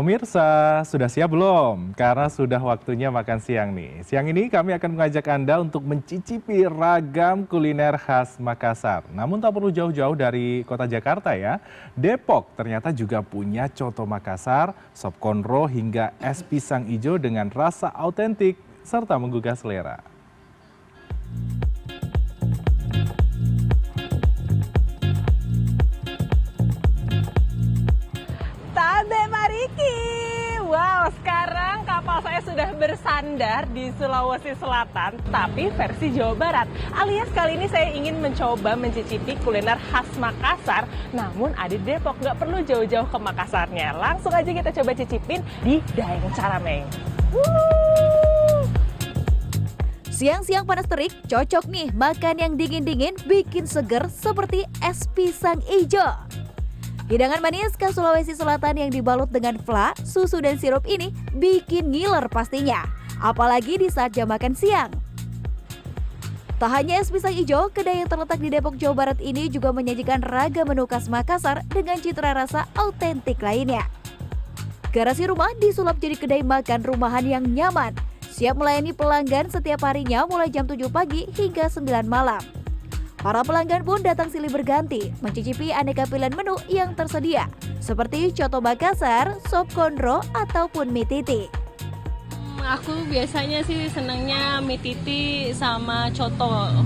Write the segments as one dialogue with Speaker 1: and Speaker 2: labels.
Speaker 1: Pemirsa, sudah siap belum? Karena sudah waktunya makan siang nih. Siang ini kami akan mengajak Anda untuk mencicipi ragam kuliner khas Makassar. Namun tak perlu jauh-jauh dari kota Jakarta ya. Depok ternyata juga punya coto Makassar, sop konro hingga es pisang ijo dengan rasa autentik serta menggugah selera.
Speaker 2: Tabe Mariki. Wow, sekarang kapal saya sudah bersandar di Sulawesi Selatan, tapi versi Jawa Barat. Alias kali ini saya ingin mencoba mencicipi kuliner khas Makassar, namun ada di Depok, nggak perlu jauh-jauh ke Makassarnya. Langsung aja kita coba cicipin di Daeng Carameng.
Speaker 3: Siang-siang panas terik, cocok nih makan yang dingin-dingin bikin seger seperti es pisang ijo. Hidangan manis khas Sulawesi Selatan yang dibalut dengan fla, susu dan sirup ini bikin ngiler pastinya, apalagi di saat jam makan siang. Tak hanya es pisang ijo, kedai yang terletak di Depok, Jawa Barat ini juga menyajikan ragam menu khas Makassar dengan citra rasa autentik lainnya. Garasi rumah disulap jadi kedai makan rumahan yang nyaman, siap melayani pelanggan setiap harinya mulai jam 7 pagi hingga 9 malam. Para pelanggan pun datang silih berganti, mencicipi aneka pilihan menu yang tersedia, seperti coto Makassar, sop konro, ataupun mie titi.
Speaker 4: Aku biasanya sih senangnya mie titi sama coto.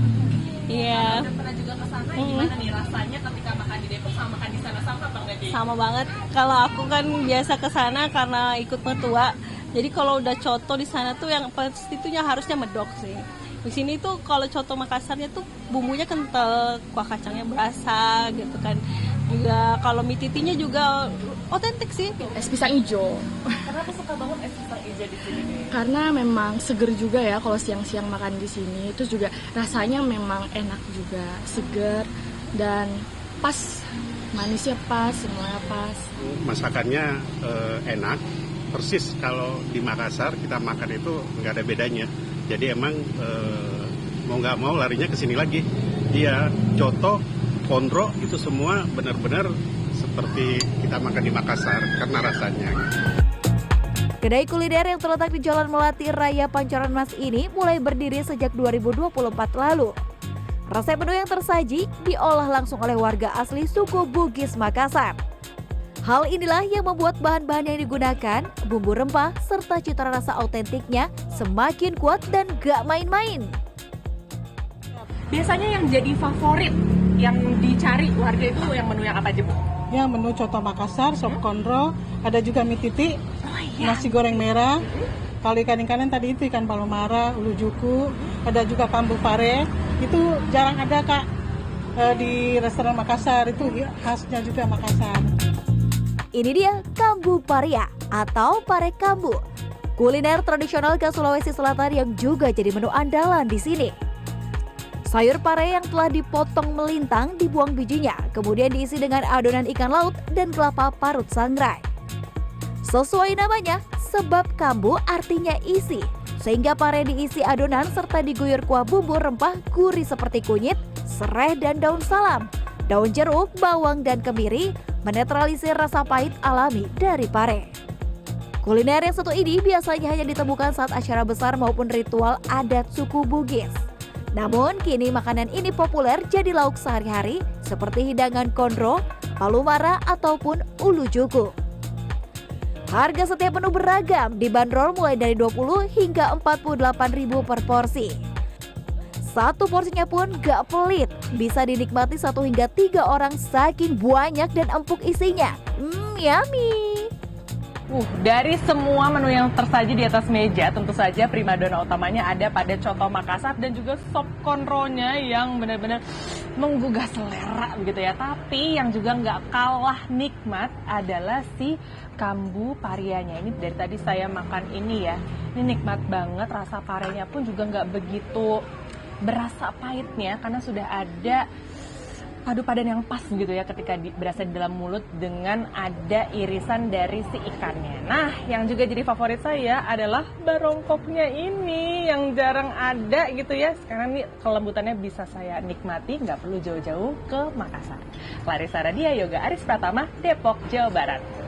Speaker 4: Iya.
Speaker 2: Pernah juga ke sana, gimana nih rasanya ketika makan di Depok sama makan di sana, sama apa nggak Di?
Speaker 4: Sama banget. Kalau aku kan biasa ke sana karena ikut mertua. Jadi kalau udah coto di sana tuh yang pasti itunya harusnya medok sih. Di sini tuh kalau coto Makassarnya tuh bumbunya kental, kuah kacangnya berasa gitu kan. Juga kalau mie titinya juga otentik sih.
Speaker 5: Es pisang hijau.
Speaker 2: Kenapa suka banget es pisang ijo di sini nih?
Speaker 5: Karena memang seger juga ya kalau siang-siang makan di sini. Terus juga rasanya memang enak juga, seger dan pas. Manisnya pas, semuanya pas.
Speaker 6: Masakannya enak, persis kalau di Makassar kita makan itu nggak ada bedanya. Jadi emang mau nggak mau larinya ke sini lagi. Dia coto, konro itu semua benar-benar seperti kita makan di Makassar karena rasanya.
Speaker 3: Kedai kuliner yang terletak di Jalan Melati Raya Pancoran Mas ini mulai berdiri sejak 2024 lalu. Resep menu yang tersaji diolah langsung oleh warga asli suku Bugis Makassar. Hal inilah yang membuat bahan-bahan yang digunakan, bumbu rempah, serta cita rasa autentiknya semakin kuat dan gak main-main.
Speaker 2: Biasanya yang jadi favorit, yang dicari warga itu yang menu yang apa aja, Bu?
Speaker 7: Ya, menu coto Makassar, sop konro, ada juga mie titi, nasi goreng merah. Kalau ikan-ikanan tadi itu ikan palomara, ulu juku, ada juga kambu pare. Itu jarang ada Kak di restoran Makassar, itu khasnya juga Makassar.
Speaker 3: Ini dia kambu paria atau pare kambu. Kuliner tradisional khas Sulawesi Selatan yang juga jadi menu andalan di sini. Sayur pare yang telah dipotong melintang dibuang bijinya, kemudian diisi dengan adonan ikan laut dan kelapa parut sangrai. Sesuai namanya, sebab kambu artinya isi, sehingga pare diisi adonan serta diguyur kuah bumbu rempah gurih seperti kunyit, serai dan daun salam, daun jeruk, bawang dan kemiri, menetralisir rasa pahit alami dari pare. Kuliner yang satu ini biasanya hanya ditemukan saat acara besar maupun ritual adat suku Bugis. Namun kini makanan ini populer jadi lauk sehari-hari seperti hidangan konro, palumara ataupun ulu juku. Harga setiap menu beragam, dibanderol mulai dari 20 hingga 48.000 per porsi. Satu porsinya pun gak pelit, bisa dinikmati 1 hingga 3 orang saking banyak dan empuk isinya. Yummy!
Speaker 2: Dari semua menu yang tersaji di atas meja, tentu saja primadona utamanya ada pada coto Makassar dan juga sop konronya yang benar-benar menggugah selera begitu ya. Tapi yang juga nggak kalah nikmat adalah si kambu parianya. Ini dari tadi saya makan ini ya, ini nikmat banget, rasa parenya pun juga nggak begitu berasa pahitnya karena sudah ada padu padan yang pas gitu ya ketika berasa di dalam mulut dengan ada irisan dari si ikannya. Nah, yang juga jadi favorit saya adalah barongkoknya ini yang jarang ada gitu ya. Sekarang nih kelembutannya bisa saya nikmati, nggak perlu jauh-jauh ke Makassar. Clarissa Radia, Yoga Aris Pratama, Depok, Jawa Barat.